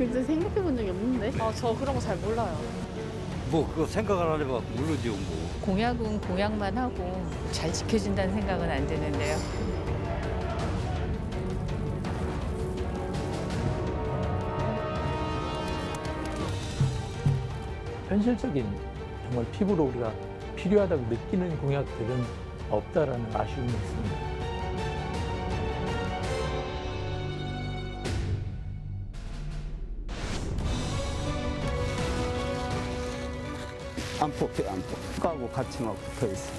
글쎄 생각해 본 적이 없는데. 저 그런 거 잘 몰라요. 뭐 그거 생각을 안 해봐 모르지 뭐. 공약은 공약만 하고 잘 지켜준다는 생각은 안 드는데요. 현실적인 정말 피부로 우리가 필요하다고 느끼는 공약들은 없다라는 아쉬움이 있습니다. 안포 까고 같이 막 붙어 있어.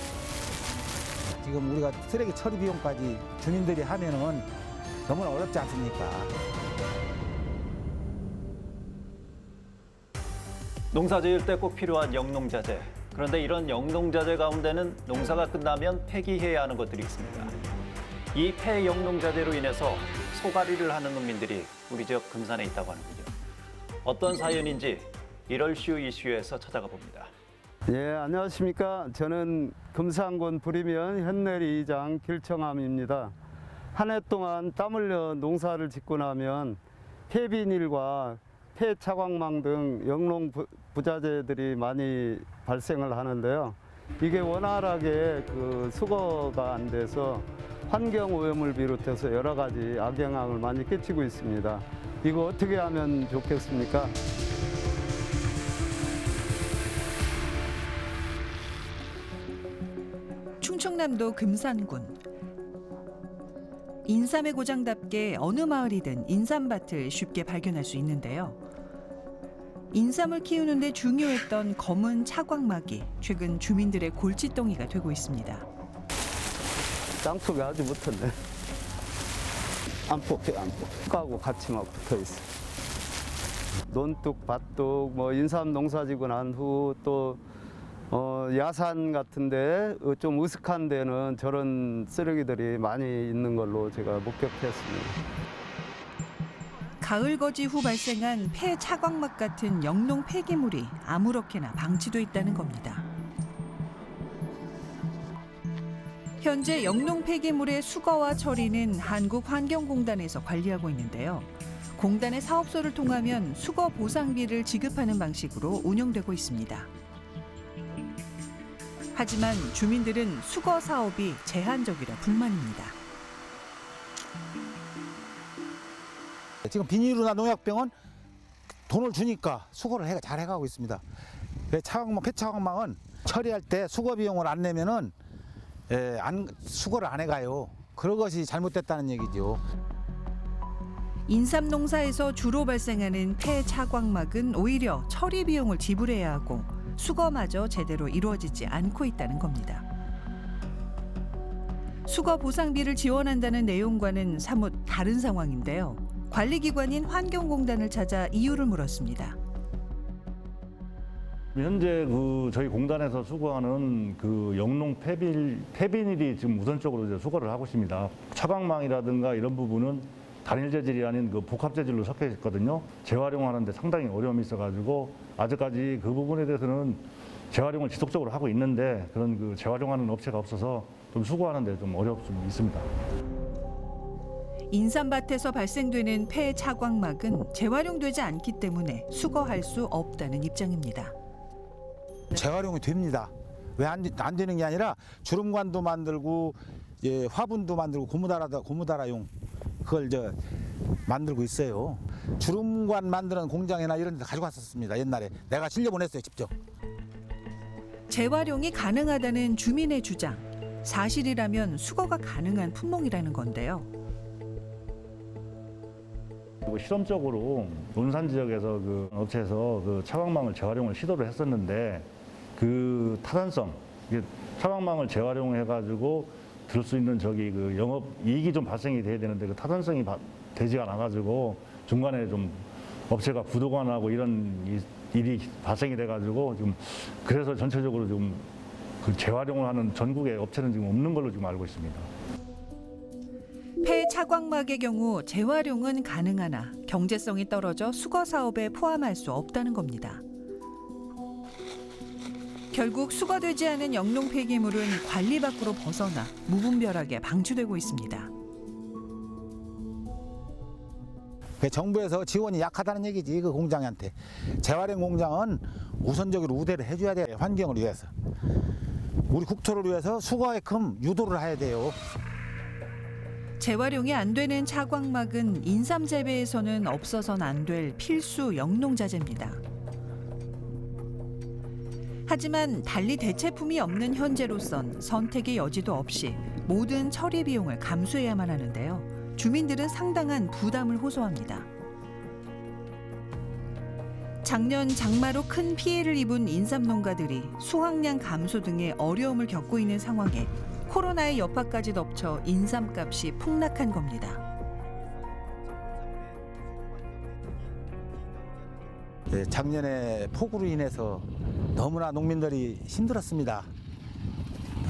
지금 우리가 쓰레기 처리 비용까지 주민들이 하면은 너무나 어렵지 않습니까? 농사 지을 때 꼭 필요한 영농자재. 그런데 이런 영농자재 가운데는 농사가 끝나면 폐기해야 하는 것들이 있습니다. 이 폐영농자재로 인해서 소가리를 하는 농민들이 우리 지역 금산에 있다고 하는군요. 어떤 사연인지 1월슈 이슈에서 찾아가 봅니다. 예, 안녕하십니까. 저는 금산군 부리면 현내리 이장 길청함입니다. 한 해 동안 땀 흘려 농사를 짓고 나면 폐비닐과 폐차광망 등 영농 부자재들이 많이 발생을 하는데요. 이게 원활하게 수거가 안 돼서 환경 오염을 비롯해서 여러 가지 악영향을 많이 끼치고 있습니다. 이거 어떻게 하면 좋겠습니까? 충청남도 금산군. 인삼의 고장답게 어느 마을이든 인삼밭을 쉽게 발견할 수 있는데요. 인삼을 키우는데 중요했던 검은 차광막이 최근 주민들의 골칫덩이가 되고 있습니다. 땅속에 아주 붙었네. 안포 까고 같이 막 붙어 있어. 논둑, 밭둑, 뭐 인삼 농사 지고 난 후 또 야산 같은데 좀 으슥한 데는 저런 쓰레기들이 많이 있는 걸로 제가 목격했습니다. 가을 거지 후 발생한 폐차광막 같은 영농 폐기물이 아무렇게나 방치돼 있다는 겁니다. 현재 영농 폐기물의 수거와 처리는 한국환경공단에서 관리하고 있는데요. 공단의 사업소를 통하면 수거 보상비를 지급하는 방식으로 운영되고 있습니다. 하지만 주민들은 수거 사업이 제한적이라 불만입니다. 지금 비닐이나 농약병은 돈을 주니까 수거를 잘 해가고 있습니다. 폐차광망은 처리할 때 수거 비용을 안 내면은 수거를 안 해가요. 그런 것이 잘못됐다는 얘기죠. 인삼 농사에서 주로 발생하는 폐차광막은 오히려 처리 비용을 지불해야 하고 수거마저 제대로 이루어지지 않고 있다는 겁니다. 수거 보상비를 지원한다는 내용과는 사뭇 다른 상황인데요. 관리기관인 환경공단을 찾아 이유를 물었습니다. 현재 저희 공단에서 수거하는 영농 폐비닐이 지금 우선적으로 이제 수거를 하고 있습니다. 차광망이라든가 이런 부분은 단일 재질이 아닌 복합 재질로 섞여 있거든요. 재활용하는데 상당히 어려움이 있어가지고 아직까지 그 부분에 대해서는 재활용을 지속적으로 하고 있는데 그런 재활용하는 업체가 없어서 좀 수거하는데 좀 어려움이 있습니다. 인삼밭에서 발생되는 폐차광막은 재활용되지 않기 때문에 수거할 수 없다는 입장입니다. 재활용이 됩니다. 왜 안 되는 게 아니라 주름관도 만들고 화분도 만들고 고무다라용 그걸 만들고 있어요. 주름관 만드는 공장이나 이런 데 가지고 왔었습니다. 옛날에 내가 실려보냈어요, 직접. 재활용이 가능하다는 주민의 주장. 사실이라면 수거가 가능한 품목이라는 건데요. 그리고 실험적으로 논산 지역에서 업체에서 차광망을 재활용을 시도를 했었는데 타단성, 차광망을 재활용해가지고 들 수 있는 영업 이익이 좀 발생이 돼야 되는데 타단성이 되지가 않아가지고 중간에 좀 업체가 부도가 나고 이런 일이 발생이 돼가지고 그래서 전체적으로 재활용을 하는 전국의 업체는 지금 없는 걸로 지금 알고 있습니다. 폐차광막의 경우 재활용은 가능하나 경제성이 떨어져 수거 사업에 포함할 수 없다는 겁니다. 결국 수거되지 않은 영농 폐기물은 관리 밖으로 벗어나 무분별하게 방치되고 있습니다. 그 정부에서 지원이 약하다는 얘기지, 그 공장한테. 재활용 공장은 우선적으로 우대를 해줘야 돼, 환경을 위해서. 우리 국토를 위해서 수거에끔 유도를 해야 돼요. 재활용이 안 되는 차광막은 인삼 재배에서는 없어서는 안 될 필수 영농자재입니다. 하지만 달리 대체품이 없는 현재로선 선택의 여지도 없이 모든 처리 비용을 감수해야만 하는데요. 주민들은 상당한 부담을 호소합니다. 작년 장마로 큰 피해를 입은 인삼 농가들이 수확량 감소 등의 어려움을 겪고 있는 상황에 코로나의 여파까지 덮쳐 인삼값이 폭락한 겁니다. 네, 작년에 폭우로 인해서 너무나 농민들이 힘들었습니다.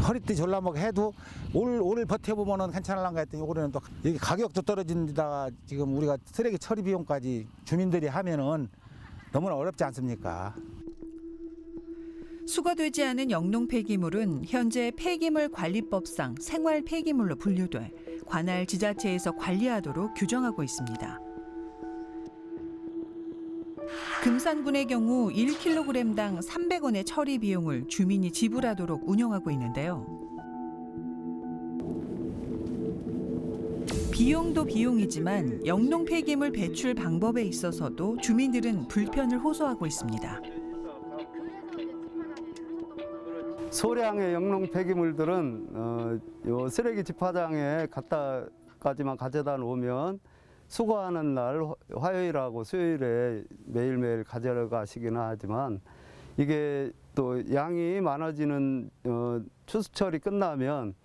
허리띠 졸라먹 해도 올 버텨보면은 괜찮을란가 했더니 올해는 또 이게 가격도 떨어진다. 지금 우리가 쓰레기 처리 비용까지 주민들이 하면은 너무나 어렵지 않습니까? 수거되지 않은 영농 폐기물은 현재 폐기물 관리법상 생활 폐기물로 분류돼 관할 지자체에서 관리하도록 규정하고 있습니다. 금산군의 경우 1kg당 300원의 처리 비용을 주민이 지불하도록 운영하고 있는데요. 비용도 비용이지만 영농 폐기물 배출 방법에 있어서도 주민들은 불편을 호소하고 있습니다. 소량의 영농 폐기물들은 요 쓰레기 집화장에 갖다까지만 가져다 놓으면 수거하는 날 화요일하고 수요일에 매일매일 가져가시기는 하지만 이게 또 양이 많아지는 추수철이 끝나면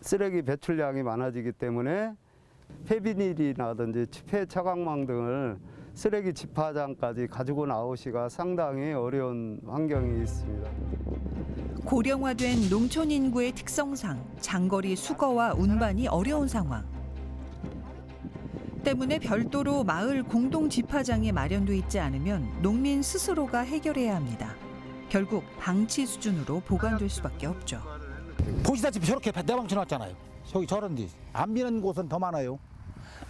쓰레기 배출량이 많아지기 때문에 폐비닐이라든지 폐차광망 등을 쓰레기 집화장까지 가지고 나오시기가 상당히 어려운 환경이 있습니다. 고령화된 농촌 인구의 특성상 장거리 수거와 운반이 어려운 상황. 때문에 별도로 마을 공동 집화장이 마련돼 있지 않으면 농민 스스로가 해결해야 합니다. 결국 방치 수준으로 보관될 수밖에 없죠. 보시다시피 저렇게 내방쳐 놨잖아요. 저기 저런데 안 비는 곳은 더 많아요.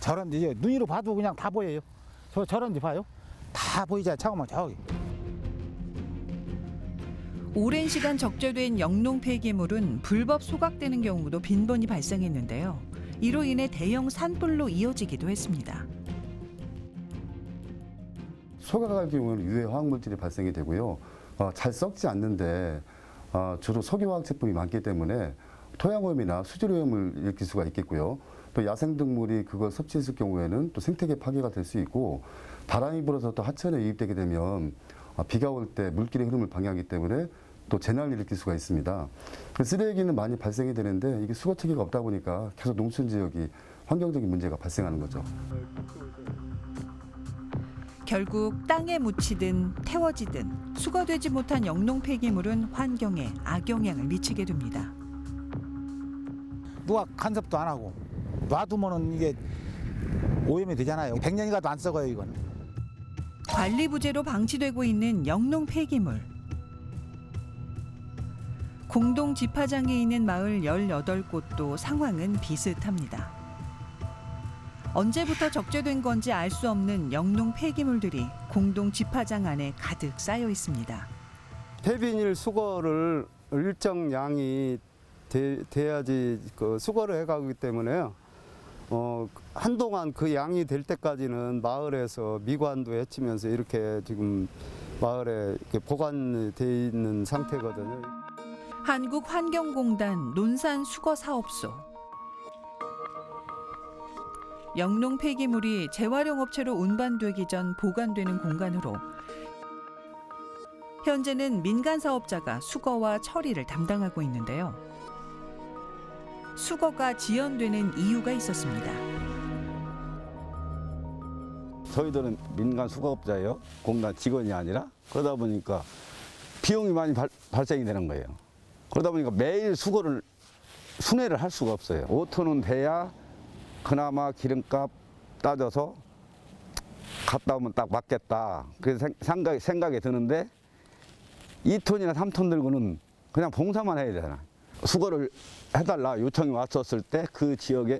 저런데 눈으로 봐도 그냥 다 보여요. 저런데 봐요. 다 보이잖아요. 잠깐만 저기. 오랜 시간 적재된 영농 폐기물은 불법 소각되는 경우도 빈번히 발생했는데요. 이로 인해 대형 산불로 이어지기도 했습니다. 소각할 경우는 유해 화학물질이 발생이 되고요. 잘 썩지 않는데 주로 석유화학 제품이 많기 때문에 토양오염이나 수질오염을 일으킬 수가 있겠고요. 또 야생동물이 그걸 섭취했을 경우에는 또 생태계 파괴가 될 수 있고 바람이 불어서 또 하천에 유입되게 되면 비가 올 때 물길의 흐름을 방해하기 때문에 또 재난을 일으킬 수가 있습니다. 쓰레기는 많이 발생이 되는데 이게 수거 체계가 없다 보니까 계속 농촌 지역이 환경적인 문제가 발생하는 거죠. 결국 땅에 묻히든 태워지든 수거되지 못한 영농 폐기물은 환경에 악영향을 미치게 됩니다. 누가 간섭도 안 하고 놔두면은 이게 오염이 되잖아요. 100년이 가도 안 썩어요 이건. 관리 부재로 방치되고 있는 영농 폐기물. 공동 집화장에 있는 마을 18곳도 상황은 비슷합니다. 언제부터 적재된 건지 알 수 없는 영농 폐기물들이 공동 집화장 안에 가득 쌓여 있습니다. 폐비닐 수거를 일정 양이 돼야지 그 수거를 해가기 때문에요. 한동안 그 양이 될 때까지는 마을에서 미관도 해치면서 이렇게 지금 마을에 이렇게 보관돼 있는 상태거든요. 한국환경공단 논산수거사업소. 영농 폐기물이 재활용 업체로 운반되기 전 보관되는 공간으로 현재는 민간 사업자가 수거와 처리를 담당하고 있는데요. 수거가 지연되는 이유가 있었습니다. 저희들은 민간 수거업자예요. 공단 직원이 아니라. 그러다 보니까 비용이 많이 발생이 되는 거예요. 그러다 보니까 매일 순회를 할 수가 없어요. 5톤은 돼야 그나마 기름값 따져서 갔다 오면 딱 맞겠다. 그래서 생각이 드는데 2톤이나 3톤 들고는 그냥 봉사만 해야 되잖아. 수거를 해달라 요청이 왔었을 때 그 지역에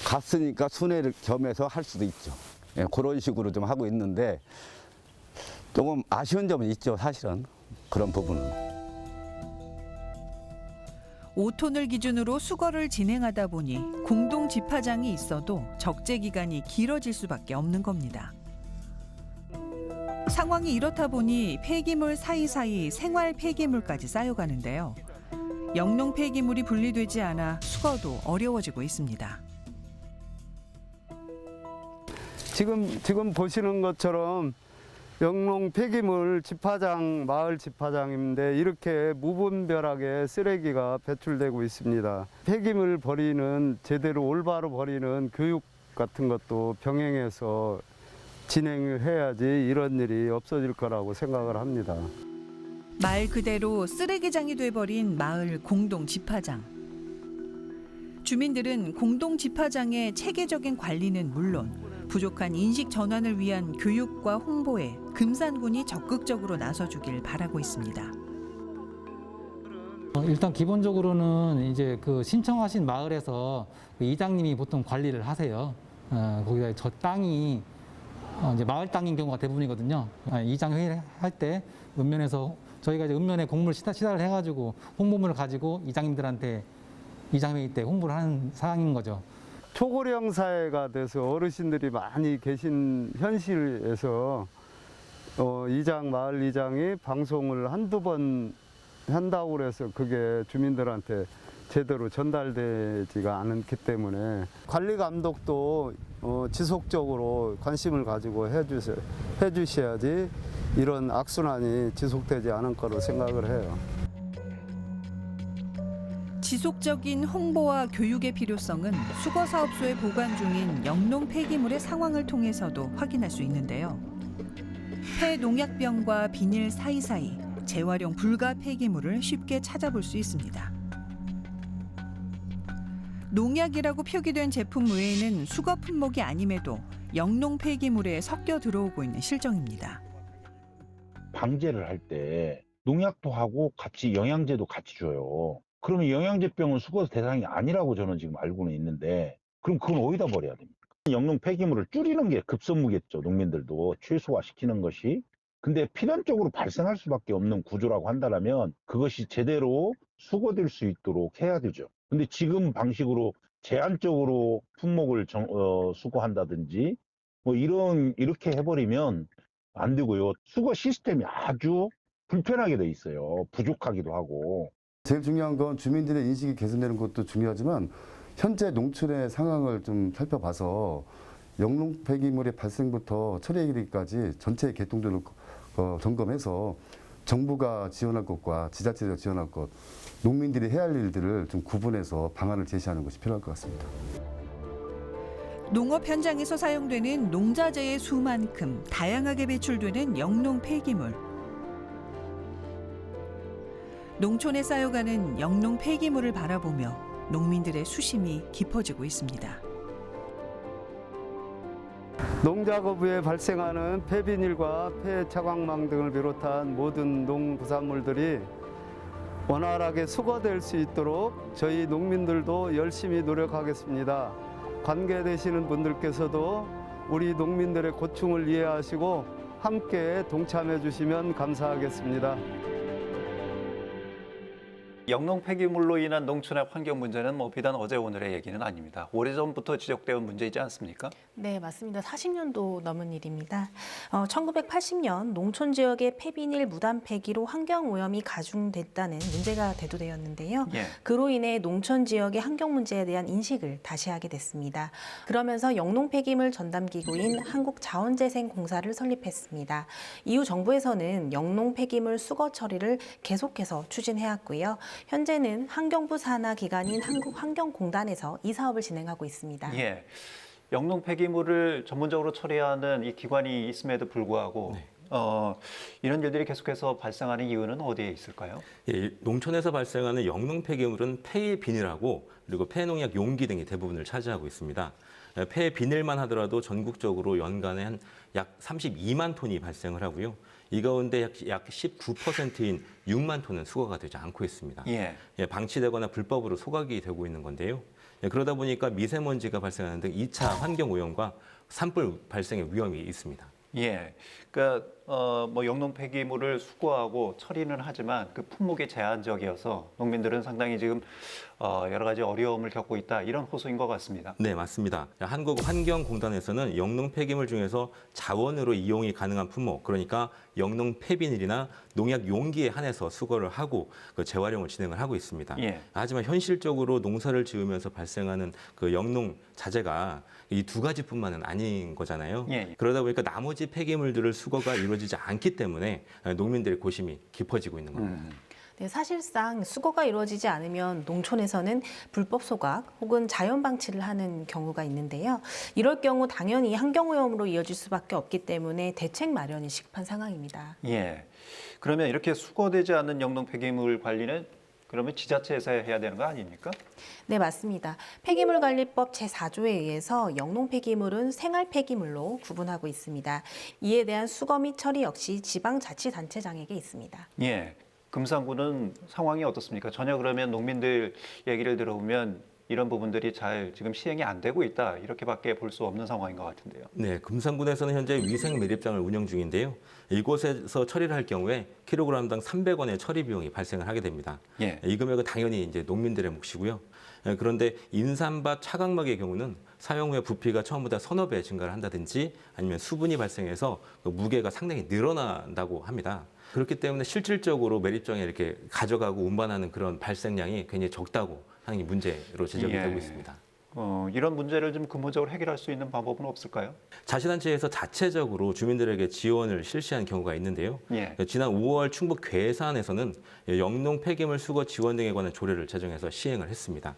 갔으니까 순회를 겸해서 할 수도 있죠. 예, 그런 식으로 좀 하고 있는데 조금 아쉬운 점은 있죠, 사실은. 그런 부분은. 5톤을 기준으로 수거를 진행하다 보니 공동 집화장이 있어도 적재 기간이 길어질 수밖에 없는 겁니다. 상황이 이렇다 보니 폐기물 사이사이 생활 폐기물까지 쌓여가는데요. 영농 폐기물이 분리되지 않아 수거도 어려워지고 있습니다. 지금 보시는 것처럼 영농 폐기물 집화장, 마을 집화장인데 이렇게 무분별하게 쓰레기가 배출되고 있습니다. 폐기물 버리는, 제대로 올바로 버리는 교육 같은 것도 병행해서 진행을 해야지 이런 일이 없어질 거라고 생각을 합니다. 말 그대로 쓰레기장이 돼버린 마을 공동 집화장. 주민들은 공동 집화장의 체계적인 관리는 물론 부족한 인식 전환을 위한 교육과 홍보에 금산군이 적극적으로 나서주길 바라고 있습니다. 일단 기본적으로는 이제 그 신청하신 마을에서 이장님이 보통 관리를 하세요. 거기다 저 땅이 이제 마을 땅인 경우가 대부분이거든요. 이장 회의를 할 때 읍면에서 저희가 이제 읍면에 공물 시달을 해가지고 홍보물을 가지고 이장님들한테 이장 회의 때 홍보를 하는 사항인 거죠. 초고령 사회가 돼서 어르신들이 많이 계신 현실에서 마을 이장이 방송을 한두 번 한다고 그래서 그게 주민들한테 제대로 전달되지가 않기 때문에 관리 감독도 지속적으로 관심을 가지고 해주셔야지 이런 악순환이 지속되지 않을 거로 생각을 해요. 지속적인 홍보와 교육의 필요성은 수거사업소에 보관 중인 영농 폐기물의 상황을 통해서도 확인할 수 있는데요. 폐농약병과 비닐 사이사이 재활용 불가 폐기물을 쉽게 찾아볼 수 있습니다. 농약이라고 표기된 제품 외에는 수거 품목이 아님에도 영농 폐기물에 섞여 들어오고 있는 실정입니다. 방제를 할 때 농약도 하고 같이 영양제도 같이 줘요. 그러면 영양제병은 수거 대상이 아니라고 저는 지금 알고는 있는데 그럼 그건 어디다 버려야 됩니까? 영농 폐기물을 줄이는 게 급선무겠죠. 농민들도 최소화시키는 것이. 근데 필연적으로 발생할 수밖에 없는 구조라고 한다면 그것이 제대로 수거될 수 있도록 해야 되죠. 근데 지금 방식으로 제한적으로 품목을 수거한다든지 뭐 이렇게 해버리면 안 되고요. 수거 시스템이 아주 불편하게 돼 있어요. 부족하기도 하고. 제일 중요한 건 주민들의 인식이 개선되는 것도 중요하지만 현재 농촌의 상황을 좀 살펴봐서 영농 폐기물의 발생부터 처리하기까지 전체 개통도를 점검해서 정부가 지원할 것과 지자체가 지원할 것, 농민들이 해야 할 일들을 좀 구분해서 방안을 제시하는 것이 필요할 것 같습니다. 농업 현장에서 사용되는 농자재의 수만큼 다양하게 배출되는 영농 폐기물. 농촌에 쌓여가는 영농 폐기물을 바라보며 농민들의 수심이 깊어지고 있습니다. 농작업 후에 발생하는 폐비닐과 폐차광망 등을 비롯한 모든 농부산물들이 원활하게 수거될 수 있도록 저희 농민들도 열심히 노력하겠습니다. 관계되시는 분들께서도 우리 농민들의 고충을 이해하시고 함께 동참해 주시면 감사하겠습니다. 영농 폐기물로 인한 농촌의 환경 문제는 비단 어제 오늘의 얘기는 아닙니다. 오래전부터 지적되어 문제이지 않습니까? 네, 맞습니다. 40년도 넘은 일입니다. 1980년 농촌 지역의 폐비닐 무단 폐기로 환경 오염이 가중됐다는 문제가 대두되었는데요. 예. 그로 인해 농촌 지역의 환경 문제에 대한 인식을 다시 하게 됐습니다. 그러면서 영농 폐기물 전담 기구인 한국자원재생공사를 설립했습니다. 이후 정부에서는 영농 폐기물 수거 처리를 계속해서 추진해왔고요. 현재는 환경부 산하 기관인 한국환경공단에서 이 사업을 진행하고 있습니다. 예. 영농 폐기물을 전문적으로 처리하는 이 기관이 있음에도 불구하고 이런 일들이 계속해서 발생하는 이유는 어디에 있을까요? 예, 농촌에서 발생하는 영농 폐기물은 폐의 비닐하고 그리고 폐농약 용기 등이 대부분을 차지하고 있습니다. 폐 비닐만 하더라도 전국적으로 연간에 약 32만 톤이 발생을 하고요. 이 가운데 약 19%인 6만 톤은 수거가 되지 않고 있습니다. 예. 방치되거나 불법으로 소각이 되고 있는 건데요. 그러다 보니까 미세먼지가 발생하는 등 2차 환경 오염과 산불 발생의 위험이 있습니다. 예, 그러니까 뭐 영농 폐기물을 수거하고 처리는 하지만 그 품목이 제한적이어서 농민들은 상당히 지금 여러 가지 어려움을 겪고 있다 이런 호소인 것 같습니다. 네, 맞습니다. 한국환경공단에서는 영농 폐기물 중에서 자원으로 이용이 가능한 품목, 그러니까 영농 폐비닐이나 농약 용기에 한해서 수거를 하고 그 재활용을 진행을 하고 있습니다. 예. 하지만 현실적으로 농사를 지으면서 발생하는 그 영농 자재가 이 두 가지뿐만은 아닌 거잖아요. 예. 그러다 보니까 나머지 폐기물들을 수거가 이루어지지 않기 때문에 농민들의 고심이 깊어지고 있는 겁니다. 네, 사실상 수거가 이루어지지 않으면 농촌에서는 불법 소각 혹은 자연 방치를 하는 경우가 있는데요. 이럴 경우 당연히 환경오염으로 이어질 수밖에 없기 때문에 대책 마련이 시급한 상황입니다. 예, 그러면 이렇게 수거되지 않는 영농 폐기물 관리는 그러면 지자체에서 해야 되는 거 아닙니까? 네, 맞습니다. 폐기물관리법 제4조에 의해서 영농 폐기물은 생활 폐기물로 구분하고 있습니다. 이에 대한 수거 및 처리 역시 지방자치단체장에게 있습니다. 예, 금산구는 상황이 어떻습니까? 전혀 그러면 농민들 얘기를 들어보면 이런 부분들이 잘 지금 시행이 안 되고 있다 이렇게밖에 볼 수 없는 상황인 것 같은데요. 네, 금산군에서는 현재 위생 매립장을 운영 중인데요. 이곳에서 처리를 할 경우에 킬로그램당 300원의 처리 비용이 발생을 하게 됩니다. 예. 이 금액은 당연히 이제 농민들의 몫이고요. 그런데 인삼밭 차각막의 경우는 사용 후에 부피가 처음보다 서너 배 증가를 한다든지 아니면 수분이 발생해서 그 무게가 상당히 늘어난다고 합니다. 그렇기 때문에 실질적으로 매립장에 이렇게 가져가고 운반하는 그런 발생량이 굉장히 적다고 상당히 문제로 지적이 되고 있습니다. 이런 문제를 좀 근본적으로 해결할 수 있는 방법은 없을까요? 자치단체에서 자체적으로 주민들에게 지원을 실시한 경우가 있는데요. 예. 지난 5월 충북 괴산에서는 영농 폐기물 수거 지원 등에 관한 조례를 제정해서 시행을 했습니다.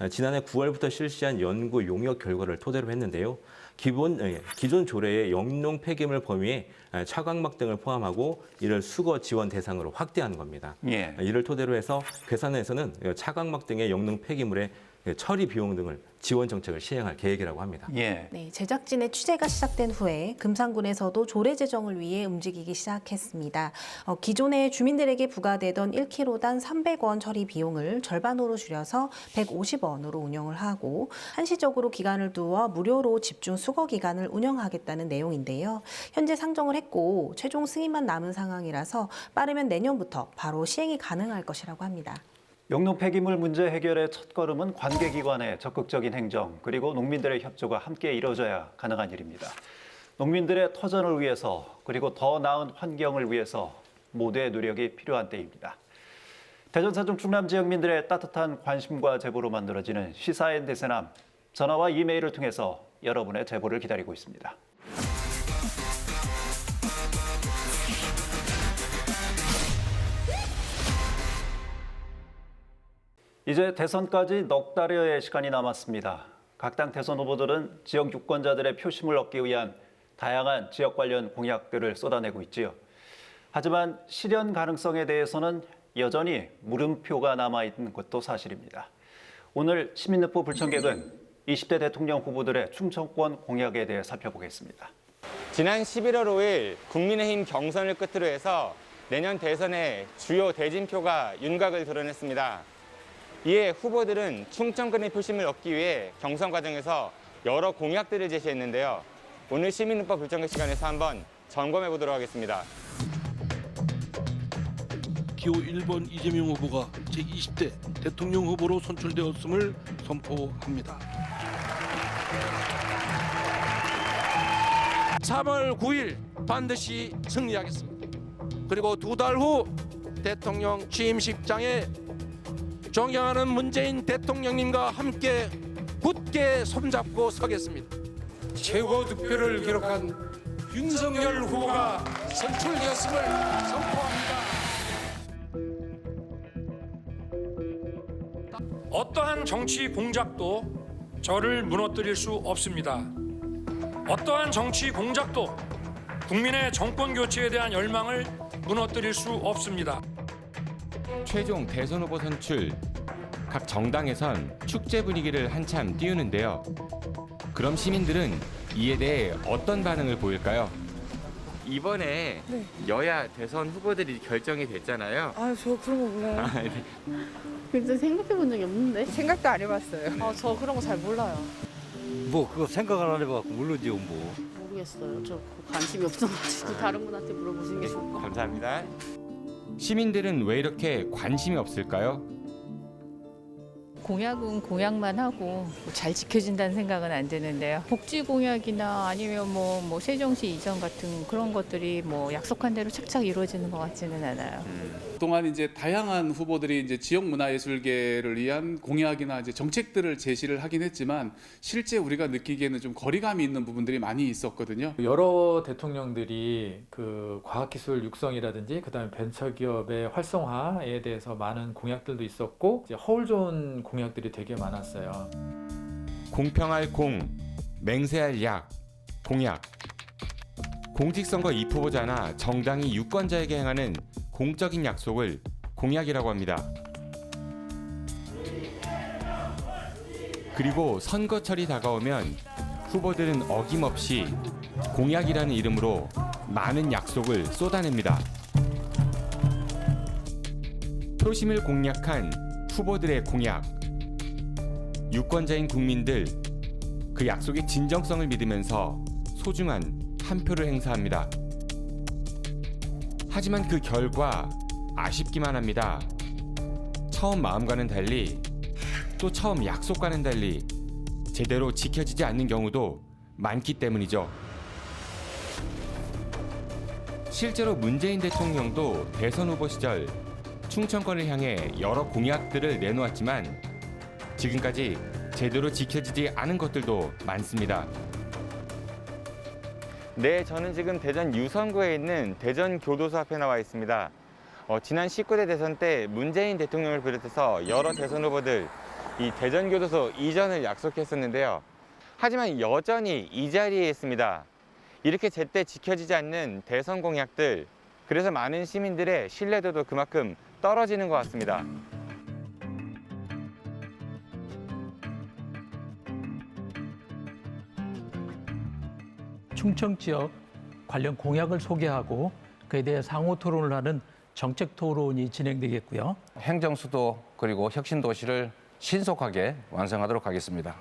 지난해 9월부터 실시한 연구 용역 결과를 토대로 했는데요. 기존 조례의 영농 폐기물 범위에 차광막 등을 포함하고 이를 수거 지원 대상으로 확대한 겁니다. 예. 이를 토대로 해서 괴산에서는 차광막 등의 영농 폐기물의 처리 비용 등을 지원 정책을 시행할 계획이라고 합니다. 예. 네, 제작진의 취재가 시작된 후에 금산군에서도 조례 제정을 위해 움직이기 시작했습니다. 기존에 주민들에게 부과되던 1kg당 300원 처리 비용을 절반으로 줄여서 150원으로 운영을 하고 한시적으로 기간을 두어 무료로 집중 수거 기간을 운영하겠다는 내용인데요. 현재 상정을 했고 최종 승인만 남은 상황이라서 빠르면 내년부터 바로 시행이 가능할 것이라고 합니다. 영농 폐기물 문제 해결의 첫걸음은 관계기관의 적극적인 행정 그리고 농민들의 협조가 함께 이루어져야 가능한 일입니다. 농민들의 터전을 위해서 그리고 더 나은 환경을 위해서 모두의 노력이 필요한 때입니다. 대전 세종 충남 지역민들의 따뜻한 관심과 제보로 만들어지는 시사인 대세남, 전화와 이메일을 통해서 여러분의 제보를 기다리고 있습니다. 이제 대선까지 넉 달여의 시간이 남았습니다. 각 당 대선 후보들은 지역 유권자들의 표심을 얻기 위한 다양한 지역 관련 공약들을 쏟아내고 있지요. 하지만 실현 가능성에 대해서는 여전히 물음표가 남아있는 것도 사실입니다. 오늘 시민노포 불청객은 20대 대통령 후보들의 충청권 공약에 대해 살펴보겠습니다. 지난 11월 5일 국민의힘 경선을 끝으로 해서 내년 대선의 주요 대진표가 윤곽을 드러냈습니다. 이에 후보들은 충청권의 표심을 얻기 위해 경선 과정에서 여러 공약들을 제시했는데요. 오늘 시민노포 불청객 시간에서 한번 점검해 보도록 하겠습니다. 기호 1번 이재명 후보가 제20대 대통령 후보로 선출되었음을 선포합니다. 3월 9일 반드시 승리하겠습니다. 그리고 2달 후 대통령 취임식장에 존경하는 문재인 대통령님과 함께 굳게 손잡고 서겠습니다. 최고 득표를 기록한 윤석열 후보가 선출되었음을 선포합니다. 어떠한 정치 공작도 저를 무너뜨릴 수 없습니다. 어떠한 정치 공작도 국민의 정권 교체에 대한 열망을 무너뜨릴 수 없습니다. 최종 대선 후보 선출, 각 정당에선 축제 분위기를 한참 띄우는데요. 그럼 시민들은 이에 대해 어떤 반응을 보일까요? 이번에 여야 대선 후보들이 결정이 됐잖아요. 저 그런 거 몰라요. 근데 생각해 본 적이 없는데. 생각도 안 해봤어요. 저 그런 거 잘 몰라요. 뭐 그거 생각을 안 해봤고 모르지요 뭐. 모르겠어요. 저 그거 관심이 없어가지고 다른 분한테 물어보시는 게 좋을 것 같아요. 감사합니다. 시민들은 왜 이렇게 관심이 없을까요? 공약은 공약만 하고 잘 지켜진다는 생각은 안 드는데요. 복지 공약이나 아니면 뭐 세종시 이전 같은 그런 것들이 뭐 약속한 대로 착착 이루어지는 것 같지는 않아요. 그동안 이제 다양한 후보들이 이제 지역 문화예술계를 위한 공약이나 이제 정책들을 제시를 하긴 했지만 실제 우리가 느끼기에는 좀 거리감이 있는 부분들이 많이 있었거든요. 여러 대통령들이 그 과학기술 육성이라든지 그다음에 벤처기업의 활성화에 대해서 많은 공약들도 있었고 이제 허울 좋은 공약들이 되게 많았어요. 공평할 공, 맹세할 약, 공약. 공직선거 입후보자나 정당이 유권자에게 행하는 공적인 약속을 공약이라고 합니다. 그리고 선거철이 다가오면 후보들은 어김없이 공약이라는 이름으로 많은 약속을 쏟아냅니다. 표심을 공략한 후보들의 공약. 유권자인 국민들 그 약속의 진정성을 믿으면서 소중한 한 표를 행사합니다. 하지만 그 결과 아쉽기만 합니다. 처음 마음과는 달리 또 처음 약속과는 달리 제대로 지켜지지 않는 경우도 많기 때문이죠. 실제로 문재인 대통령도 대선 후보 시절 충청권을 향해 여러 공약들을 내놓았지만 지금까지 제대로 지켜지지 않은 것들도 많습니다. 네, 저는 지금 대전 유성구에 있는 대전교도소 앞에 나와 있습니다. 지난 19대 대선 때 문재인 대통령을 비롯해서 여러 대선 후보들 이 대전교도소 이전을 약속했었는데요. 하지만 여전히 이 자리에 있습니다. 이렇게 제때 지켜지지 않는 대선 공약들, 그래서 많은 시민들의 신뢰도도 그만큼 떨어지는 것 같습니다. 충청 지역 관련 공약을 소개하고 그에 대해 상호 토론을 하는 정책 토론이 진행되겠고요. 행정수도 그리고 혁신도시를 신속하게 완성하도록 하겠습니다.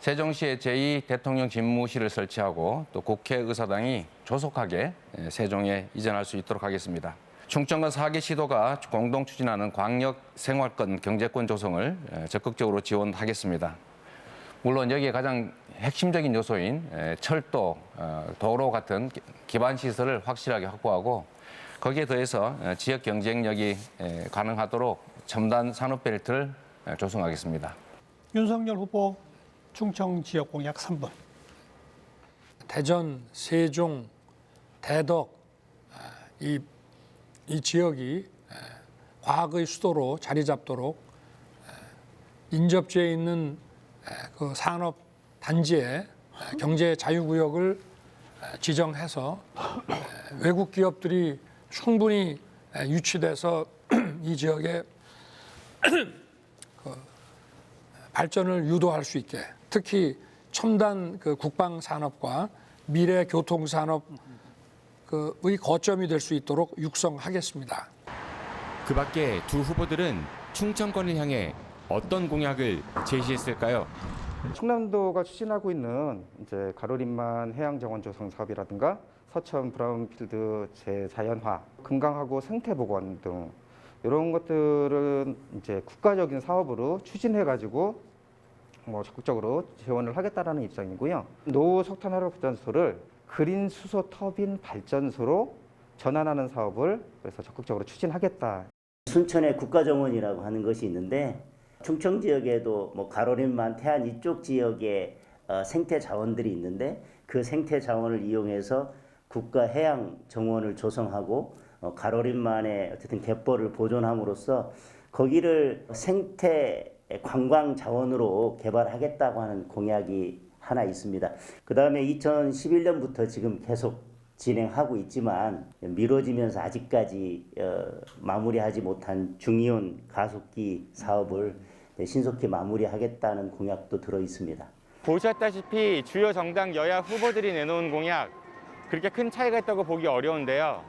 세종시에 제2대통령 집무실을 설치하고 또 국회의사당이 조속하게 세종에 이전할 수 있도록 하겠습니다. 충청권 4개 시도가 공동 추진하는 광역 생활권 경제권 조성을 적극적으로 지원하겠습니다. 물론 여기에 가장 핵심적인 요소인 철도, 도로 같은 기반 시설을 확실하게 확보하고 거기에 더해서 지역 경쟁력이 가능하도록 첨단 산업 벨트를 조성하겠습니다. 윤석열 후보 충청 지역 공약 3번. 대전, 세종, 대덕 이 지역이 과학의 수도로 자리 잡도록 인접지에 있는 그 산업 단지에 경제 자유구역을 지정해서 외국 기업들이 충분히 유치돼서 이 지역에 발전을 유도할 수 있게, 특히 첨단 그 국방 산업과 미래 교통 산업의 거점이 될 수 있도록 육성하겠습니다. 그 밖에 두 후보들은 충청권을 향해 어떤 공약을 제시했을까요? 충남도가 추진하고 있는 이제 가로림만 해양 정원 조성 사업이라든가 서천 브라운필드 재자연화, 금강하고 생태 복원 등 이런 것들은 이제 국가적인 사업으로 추진해 가지고 적극적으로 지원을 하겠다라는 입장이고요. 노후 석탄 화력 발전소를 그린 수소 터빈 발전소로 전환하는 사업을 그래서 적극적으로 추진하겠다. 순천의 국가정원이라고 하는 것이 있는데 충청 지역에도 가로림만 태안 이쪽 지역에 생태 자원들이 있는데 그 생태 자원을 이용해서 국가 해양 정원을 조성하고 가로림만의 어쨌든 갯벌을 보존함으로써 거기를 생태 관광 자원으로 개발하겠다고 하는 공약이 하나 있습니다. 그다음에 2011년부터 지금 계속 진행하고 있지만 미뤄지면서 아직까지 마무리하지 못한 중이온 가속기 사업을 신속히 마무리하겠다는 공약도 들어 있습니다. 보셨다시피 주요 정당 여야 후보들이 내놓은 공약 그렇게 큰 차이가 있다고 보기 어려운데요.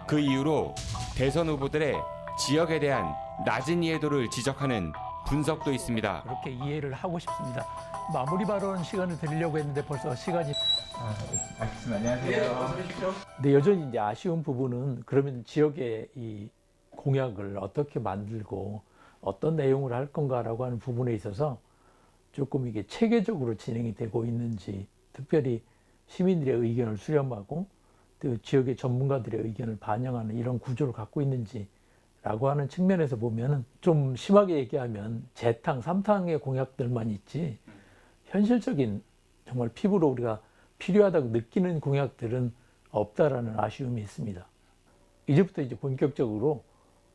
그 이후로 대선 후보들의 지역에 대한 낮은 이해도를 지적하는 분석도 있습니다. 그렇게 이해를 하고 싶습니다. 마무리 발언 시간을 드리려고 했는데 벌써 시간이. 안녕하세요. 근데 여전히 이제 아쉬운 부분은 그러면 지역의 이 공약을 어떻게 만들고 어떤 내용을 할 건가라고 하는 부분에 있어서 조금 이게 체계적으로 진행이 되고 있는지, 특별히 시민들의 의견을 수렴하고 또 지역의 전문가들의 의견을 반영하는 이런 구조를 갖고 있는지라고 하는 측면에서 보면은 좀 심하게 얘기하면 재탕, 삼탕의 공약들만 있지 현실적인 정말 피부로 우리가 필요하다고 느끼는 공약들은 없다라는 아쉬움이 있습니다. 이제부터 이제 본격적으로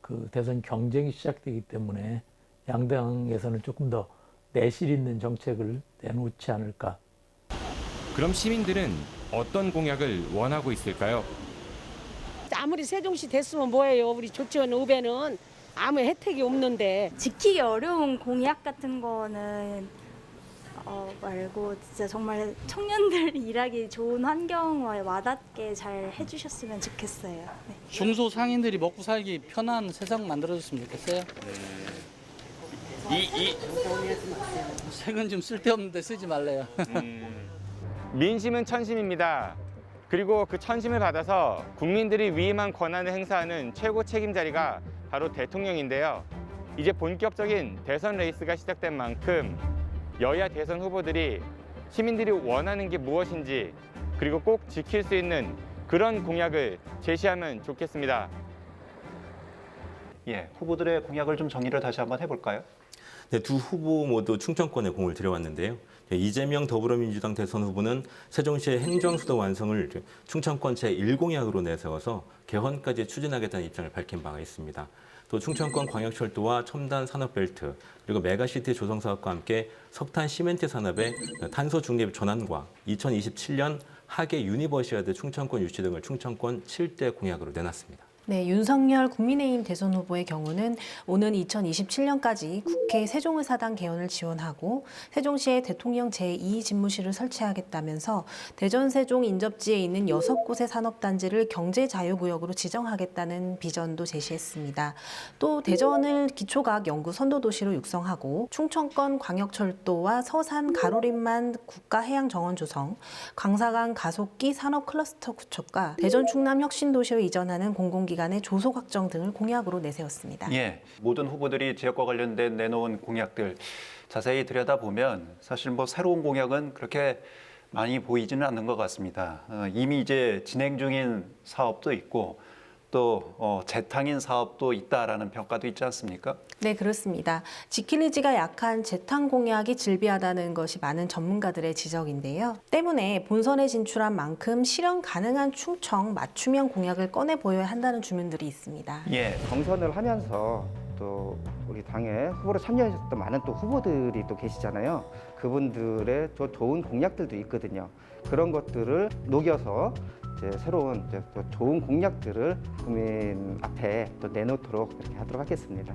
그 대선 경쟁이 시작되기 때문에 양당에서는 조금 더 내실 있는 정책을 내놓지 않을까. 그럼 시민들은 어떤 공약을 원하고 있을까요? 아무리 세종시 됐으면 뭐예요. 우리 조치원 후배는 아무 혜택이 없는데. 지키기 어려운 공약 같은 거는 말고 진짜 정말 청년들 일하기 좋은 환경에 와닿게 잘 해주셨으면 좋겠어요. 네. 중소상인들이 먹고 살기 편한 세상 만들어줬으면 좋겠어요. 세금 좀 쓸데없는데 쓰지 말래요. 민심은 천심입니다. 그리고 그 천심을 받아서 국민들이 위임한 권한을 행사하는 최고 책임자리가 바로 대통령인데요. 이제 본격적인 대선 레이스가 시작된 만큼 여야 대선 후보들이 시민들이 원하는 게 무엇인지, 그리고 꼭 지킬 수 있는 그런 공약을 제시하면 좋겠습니다. 예, 후보들의 공약을 좀 정리를 다시 한번 해볼까요? 네, 두 후보 모두 충청권에 공을 들여왔는데요. 이재명 더불어민주당 대선 후보는 세종시의 행정수도 완성을 충청권 제1공약으로 내세워서 개헌까지 추진하겠다는 입장을 밝힌 바가 있습니다. 또 충청권 광역철도와 첨단 산업벨트, 그리고 메가시티 조성 사업과 함께 석탄 시멘트 산업의 탄소 중립 전환과 2027년 하계 유니버시아드 충청권 유치 등을 충청권 7대 공약으로 내놨습니다. 네, 윤석열 국민의힘 대선 후보의 경우는 오는 2027년까지 국회 세종의사당 개헌을 지원하고 세종시에 대통령 제2집무실을 설치하겠다면서 대전 세종 인접지에 있는 6곳의 산업단지를 경제자유구역으로 지정하겠다는 비전도 제시했습니다. 또 대전을 기초과학 연구 선도도시로 육성하고 충청권 광역철도와 서산 가로림만 국가해양정원 조성, 광사강 가속기 산업클러스터 구축과 대전 충남 혁신도시로 이전하는 공공기관의 조속 확정 등을 공약으로 내세웠습니다. 예, 모든 후보들이 지역과 관련된 내놓은 공약들 자세히 들여다보면 사실 뭐 새로운 공약은 그렇게 많이 보이지는 않는 것 같습니다. 이미 이제 진행 중인 사업도 있고 또 재탕인 사업도 있다라는 평가도 있지 않습니까? 네, 그렇습니다. 지킬 의지가 약한 재탕 공약이 질비하다는 것이 많은 전문가들의 지적인데요. 때문에 본선에 진출한 만큼 실현 가능한 충청 맞춤형 공약을 꺼내 보여야 한다는 주민들이 있습니다. 예, 경선을 하면서 또 우리 당에 후보로 참여하셨던 많은 또 후보들이 또 계시잖아요. 그분들의 또 좋은 공약들도 있거든요. 그런 것들을 녹여서 이제 새로운 이제 또 좋은 공약들을 국민 앞에 또 내놓도록 이렇게 하도록 하겠습니다.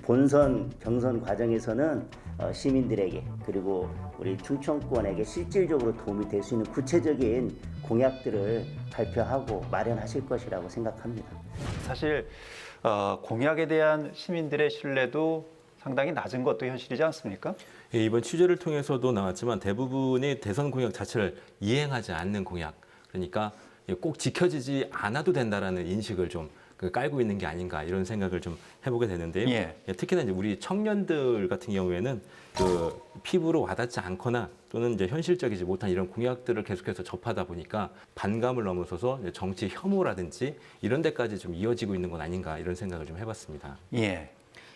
본선 경선 과정에서는 시민들에게 그리고 우리 충청권에게 실질적으로 도움이 될 수 있는 구체적인 공약들을 발표하고 마련하실 것이라고 생각합니다. 사실 공약에 대한 시민들의 신뢰도 상당히 낮은 것도 현실이지 않습니까? 예, 이번 취재를 통해서도 나왔지만 대부분의 대선 공약 자체를 이행하지 않는 공약, 그러니까 꼭 지켜지지 않아도 된다라는 인식을 좀 깔고 있는 게 아닌가 이런 생각을 좀 해보게 되는데요. 예. 특히나 이제 우리 청년들 같은 경우에는 그 피부로 와닿지 않거나 또는 이제 현실적이지 못한 이런 공약들을 계속해서 접하다 보니까 반감을 넘어서서 정치 혐오라든지 이런 데까지 좀 이어지고 있는 건 아닌가 이런 생각을 좀 해봤습니다. 예.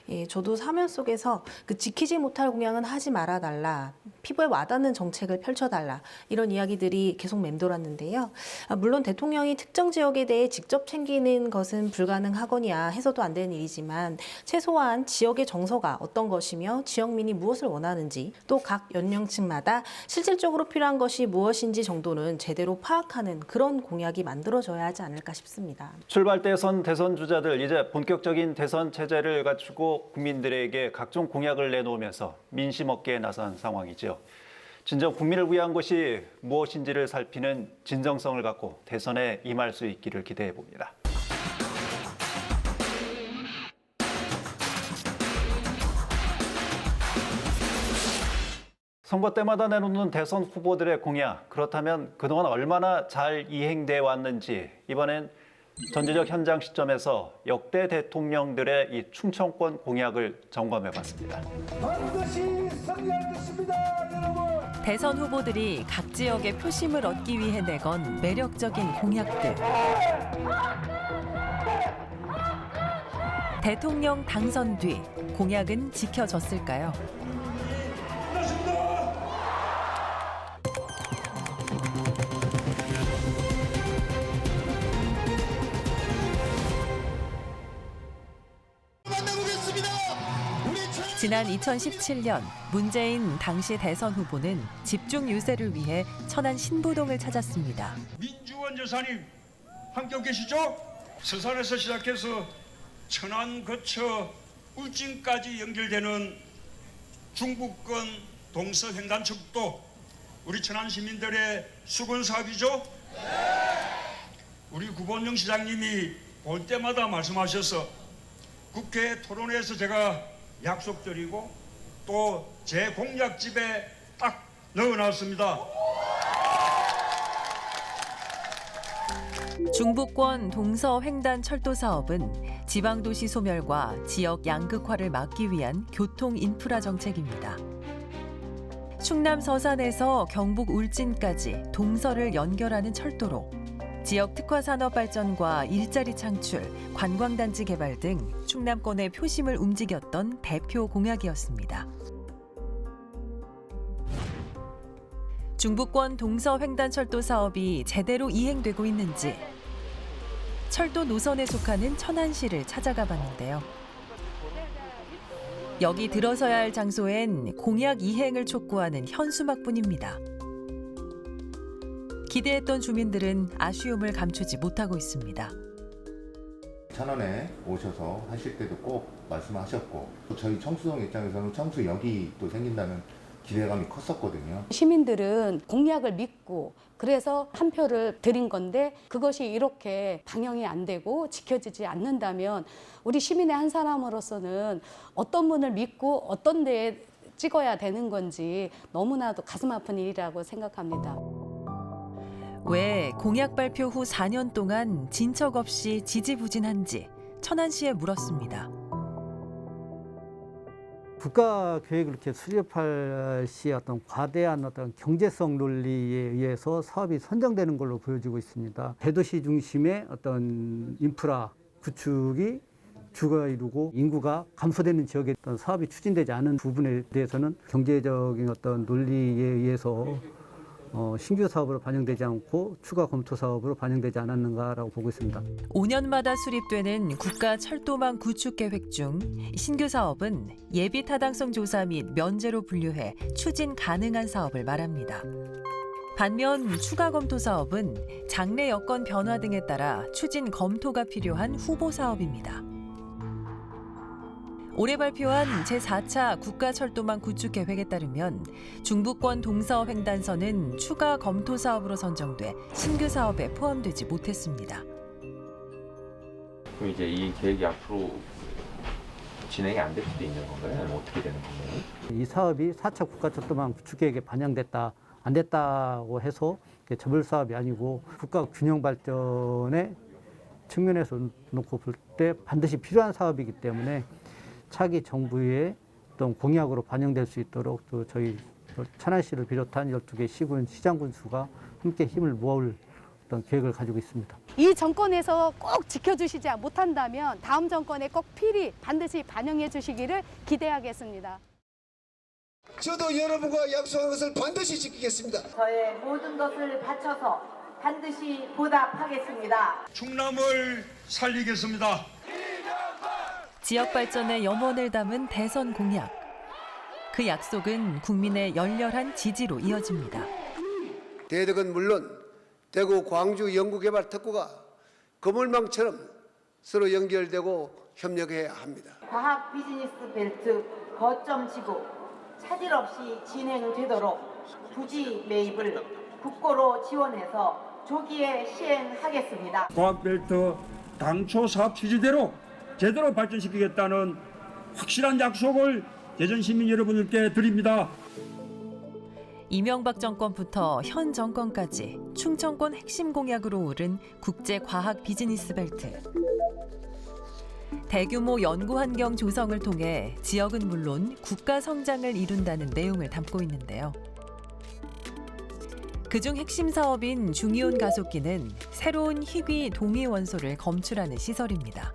예, 저도 사면 속에서 그 지키지 못할 공약은 하지 말아달라, 피부에 와닿는 정책을 펼쳐달라 이런 이야기들이 계속 맴돌았는데요. 물론 대통령이 특정 지역에 대해 직접 챙기는 것은 불가능하거니와 해서도 안 되는 일이지만 최소한 지역의 정서가 어떤 것이며 지역민이 무엇을 원하는지 또 각 연령층마다 실질적으로 필요한 것이 무엇인지 정도는 제대로 파악하는 그런 공약이 만들어져야 하지 않을까 싶습니다. 출발 대선 주자들 이제 본격적인 대선 체제를 갖추고 국민들에게 각종 공약을 내놓으면서 민심 얻기에 나선 상황이죠. 진정 국민을 위한 것이 무엇인지를 살피는 진정성을 갖고 대선에 임할 수 있기를 기대해 봅니다. 선거 때마다 내놓는 대선 후보들의 공약, 그렇다면 그동안 얼마나 잘 이행돼 왔는지 이번엔 전제적 현장 시점에서 역대 대통령들의 이 충청권 공약을 점검해봤습니다. 반드시 승리할 것입니다, 여러분. 대선 후보들이 각 지역의 표심을 얻기 위해 내건 매력적인 공약들. 대통령 당선 뒤 공약은 지켜졌을까요? 지난 2017년 문재인 당시 대선 후보는 집중 유세를 위해 천안 신부동을 찾았습니다. 민주원 여사님 함께 계시죠? 서산에서 시작해서 천안 거쳐 울진까지 연결되는 중부권 동서횡단철도 우리 천안 시민들의 수건 사업이죠? 우리 구본영 시장님이 볼 때마다 말씀하셔서 국회 토론회에서 제가 약속드리고 또 제 공약집에 딱 넣어놨습니다. 중부권 동서횡단 철도 사업은 지방도시 소멸과 지역 양극화를 막기 위한 교통 인프라 정책입니다. 충남 서산에서 경북 울진까지 동서를 연결하는 철도로 지역 특화 산업 발전과 일자리 창출, 관광단지 개발 등 충남권의 표심을 움직였던 대표 공약이었습니다. 중부권 동서횡단철도 사업이 제대로 이행되고 있는지 철도 노선에 속하는 천안시를 찾아가 봤는데요. 여기 들어서야 할 장소엔 공약 이행을 촉구하는 현수막뿐입니다. 기대했던 주민들은 아쉬움을 감추지 못하고 있습니다. 천안에 오셔서 하실 때도 꼭 말씀하셨고 또 저희 청수동 입장에서는 청수역이 또 생긴다는 기대감이 컸었거든요. 시민들은 공약을 믿고 그래서 한 표를 드린 건데 그것이 이렇게 방영이 안 되고 지켜지지 않는다면 우리 시민의 한 사람으로서는 어떤 분을 믿고 어떤 데에 찍어야 되는 건지 너무나도 가슴 아픈 일이라고 생각합니다. 왜 공약 발표 후 4년 동안 진척 없이 지지부진한지 천안시에 물었습니다. 국가 계획을 이렇게 수립할 시 어떤 과대한 어떤 경제성 논리에 의해서 사업이 선정되는 걸로 보여지고 있습니다. 대도시 중심의 어떤 인프라 구축이 주가 이루고 인구가 감소되는 지역에 어떤 사업이 추진되지 않은 부분에 대해서는 경제적인 어떤 논리에 의해서 신규 사업으로 반영되지 않고 추가 검토 사업으로 반영되지 않았는가라고 보고 있습니다. 5년마다 수립되는 국가 철도망 구축 계획 중 신규 사업은 예비 타당성 조사 및 면제로 분류해 추진 가능한 사업을 말합니다. 반면 추가 검토 사업은 장래 여건 변화 등에 따라 추진 검토가 필요한 후보 사업입니다. 올해 발표한 제4차 국가철도망 구축 계획에 따르면 중부권 동서횡단선은 추가 검토 사업으로 선정돼 신규 사업에 포함되지 못했습니다. 그럼 이제 이 계획이 앞으로 진행이 안 될 수도 있는 건가요? 아니면 어떻게 되는 건가요? 이 사업이 4차 국가철도망 구축 계획에 반영됐다, 안 됐다고 해서 접을 사업이 아니고 국가 균형 발전의 측면에서 놓고 볼 때 반드시 필요한 사업이기 때문에 차기 정부의 어떤 공약으로 반영될 수 있도록 또 저희 천안시를 비롯한 12개 시군 시장군수가 함께 힘을 모을 어떤 계획을 가지고 있습니다. 이 정권에서 꼭 지켜주시지 못한다면 다음 정권에 꼭 필히 반드시 반영해 주시기를 기대하겠습니다. 저도 여러분과 약속한 것을 반드시 지키겠습니다. 저의 모든 것을 바쳐서 반드시 보답하겠습니다. 충남을 살리겠습니다. 지역 발전의 염원을 담은 대선 공약. 그 약속은 국민의 열렬한 지지로 이어집니다. 대덕은 물론 대구, 광주 연구개발 특구가 그물망처럼 서로 연결되고 협력해야 합니다. 과학 비즈니스 벨트 거점 지구 차질 없이 진행되도록 부지 매입을 국고로 지원해서 조기에 시행하겠습니다. 과학벨트 당초 사업 취지대로 제대로 발전시키겠다는 확실한 약속을 대전 시민 여러분들께 드립니다. 이명박 정권부터 현 정권까지 충청권 핵심 공약으로 오른 국제과학 비즈니스 벨트. 대규모 연구 환경 조성을 통해 지역은 물론 국가 성장을 이룬다는 내용을 담고 있는데요. 그중 핵심 사업인 중이온 가속기는 새로운 희귀 동위 원소를 검출하는 시설입니다.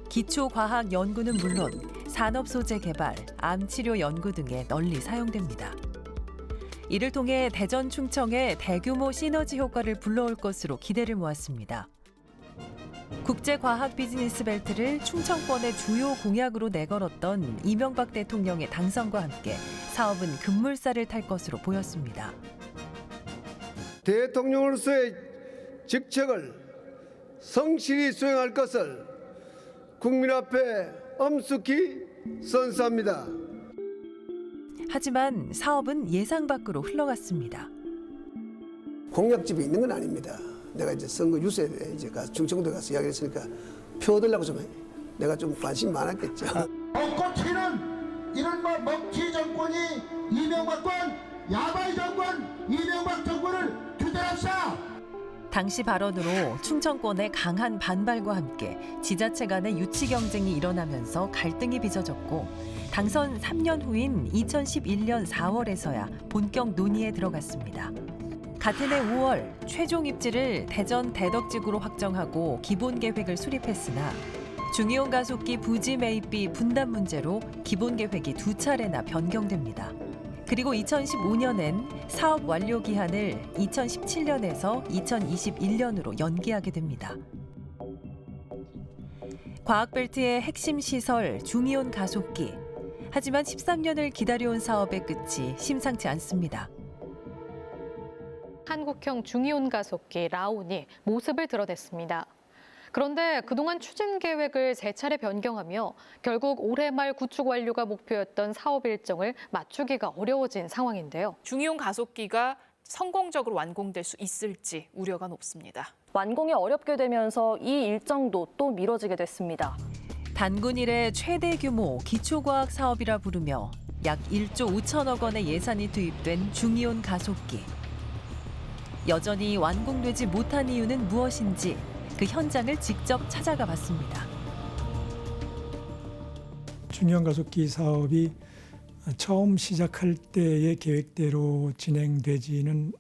기초과학 연구는 물론 산업 소재 개발, 암 치료 연구 등에 널리 사용됩니다. 이를 통해 대전 충청에 대규모 시너지 효과를 불러올 것으로 기대를 모았습니다. 국제과학 비즈니스 벨트를 충청권의 주요 공약으로 내걸었던 이명박 대통령의 당선과 함께 사업은 급물살을 탈 것으로 보였습니다. 대통령으로서의 직책을 성실히 수행할 것을 국민 앞에 엄숙히 선서합니다. 하지만 사업은 예상 밖으로 흘러갔습니다. 공약집이 있는 건 아닙니다. 내가 이제 선거 유세에 이제 충청도 가서 이야기했으니까 표 얻으려고 좀 내가 좀 관심이 많았겠죠. 먹고 튀는 이런 먹튀 정권이 이명박권, 야바이 정권, 이명박 정권을 규탄합시다. 당시 발언으로 충청권의 강한 반발과 함께 지자체 간의 유치 경쟁이 일어나면서 갈등이 빚어졌고 당선 3년 후인 2011년 4월에서야 본격 논의에 들어갔습니다. 같은 해 5월 최종 입지를 대전 대덕지구로 확정하고 기본 계획을 수립했으나 중이온 가속기 부지 매입비 분담 문제로 기본 계획이 2차례나 변경됩니다. 그리고 2015년엔 사업 완료 기한을 2017년에서 2021년으로 연기하게 됩니다. 과학벨트의 핵심 시설 중이온 가속기. 하지만 13년을 기다려온 사업의 끝이 심상치 않습니다. 한국형 중이온 가속기 라온이 모습을 드러냈습니다. 그런데 그동안 추진 계획을 3차례 변경하며 결국 올해 말 구축 완료가 목표였던 사업 일정을 맞추기가 어려워진 상황인데요. 중이온 가속기가 성공적으로 완공될 수 있을지 우려가 높습니다. 완공이 어렵게 되면서 이 일정도 또 미뤄지게 됐습니다. 단군 이래 최대 규모 기초과학 사업이라 부르며 약 1조 5천억 원의 예산이 투입된 중이온 가속기. 여전히 완공되지 못한 이유는 무엇인지 그 현장을 직접 찾아가 봤습니다. 중이온 가속기 사업이 처음 시작할 때의 계획대로 진행되지는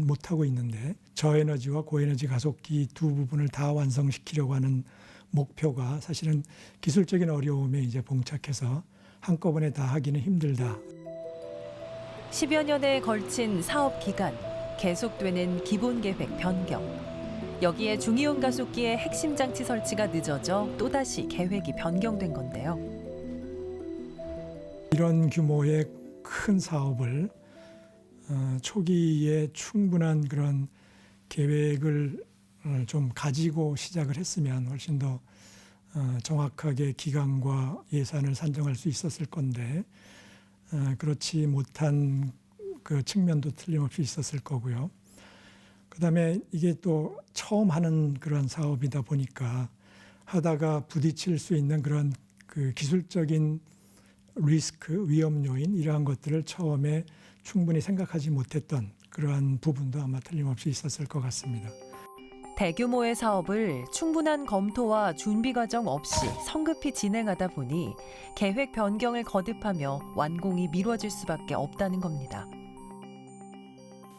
못하고 있는데 저에너지와 고에너지 가속기 두 부분을 다 완성시키려고 하는 목표가 사실은 기술적인 어려움에 이제 봉착해서 한꺼번에 다 하기는 힘들다. 10여 년에 걸친 사업 기간, 계속되는 기본 계획 변경. 여기에 중이온 가속기의 핵심 장치 설치가 늦어져 또다시 계획이 변경된 건데요. 이런 규모의 큰 사업을 초기에 충분한 그런 계획을 좀 가지고 시작을 했으면 훨씬 더 정확하게 기간과 예산을 산정할 수 있었을 건데 그렇지 못한 그 측면도 틀림없이 있었을 거고요. 그다음에 이게 또 처음 하는 그런 사업이다 보니까 하다가 부딪힐 수 있는 그런 그 기술적인 리스크, 위험 요인 이러한 것들을 처음에 충분히 생각하지 못했던 그러한 부분도 아마 틀림없이 있었을 것 같습니다. 대규모의 사업을 충분한 검토와 준비 과정 없이 성급히 진행하다 보니 계획 변경을 거듭하며 완공이 미뤄질 수밖에 없다는 겁니다.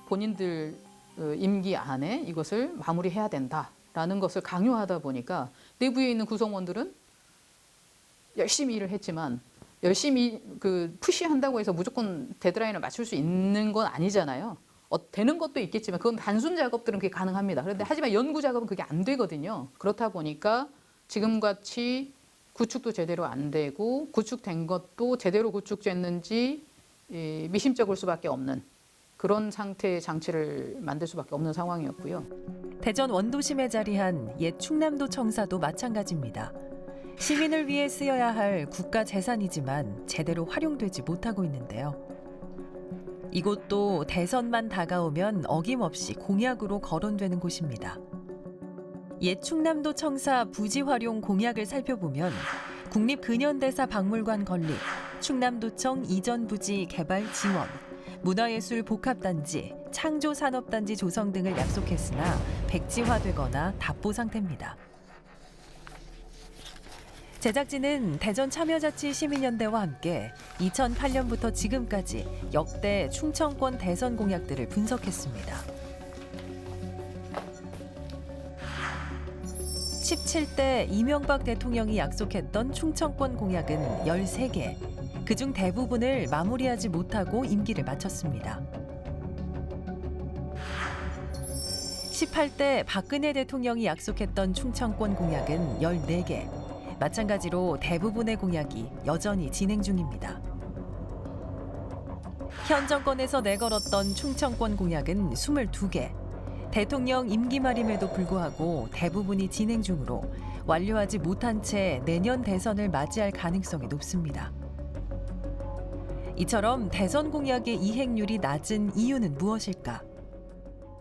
본인들 임기 안에 이것을 마무리해야 된다라는 것을 강요하다 보니까 내부에 있는 구성원들은 열심히 일을 했지만 열심히 푸시한다고 해서 무조건 데드라인을 맞출 수 있는 건 아니잖아요. 되는 것도 있겠지만 그건 단순 작업들은 그게 가능합니다. 그런데 하지만 연구 작업은 그게 안 되거든요. 그렇다 보니까 지금같이 구축도 제대로 안 되고 구축된 것도 제대로 구축됐는지 미심쩍을 수밖에 없는 그런 상태의 장치를 만들 수밖에 없는 상황이었고요. 대전 원도심에 자리한 옛 충남도 청사도 마찬가지입니다. 시민을 위해 쓰여야 할 국가 재산이지만 제대로 활용되지 못하고 있는데요. 이곳도 대선만 다가오면 어김없이 공약으로 거론되는 곳입니다. 옛 충남도 청사 부지 활용 공약을 살펴보면 국립근현대사 박물관 건립, 충남도청 이전부지 개발 지원, 문화예술 복합단지, 창조산업단지 조성 등을 약속했으나 백지화되거나 답보 상태입니다. 제작진은 대전참여자치시민연대와 함께 2008년부터 지금까지 역대 충청권 대선 공약들을 분석했습니다. 17대 이명박 대통령이 약속했던 충청권 공약은 13개. 그중 대부분을 마무리하지 못하고 임기를 마쳤습니다. 18대 박근혜 대통령이 약속했던 충청권 공약은 14개. 마찬가지로 대부분의 공약이 여전히 진행 중입니다. 현 정권에서 내걸었던 충청권 공약은 22개. 대통령 임기 말임에도 불구하고 대부분이 진행 중으로 완료하지 못한 채 내년 대선을 맞이할 가능성이 높습니다. 이처럼 대선 공약의 이행률이 낮은 이유는 무엇일까?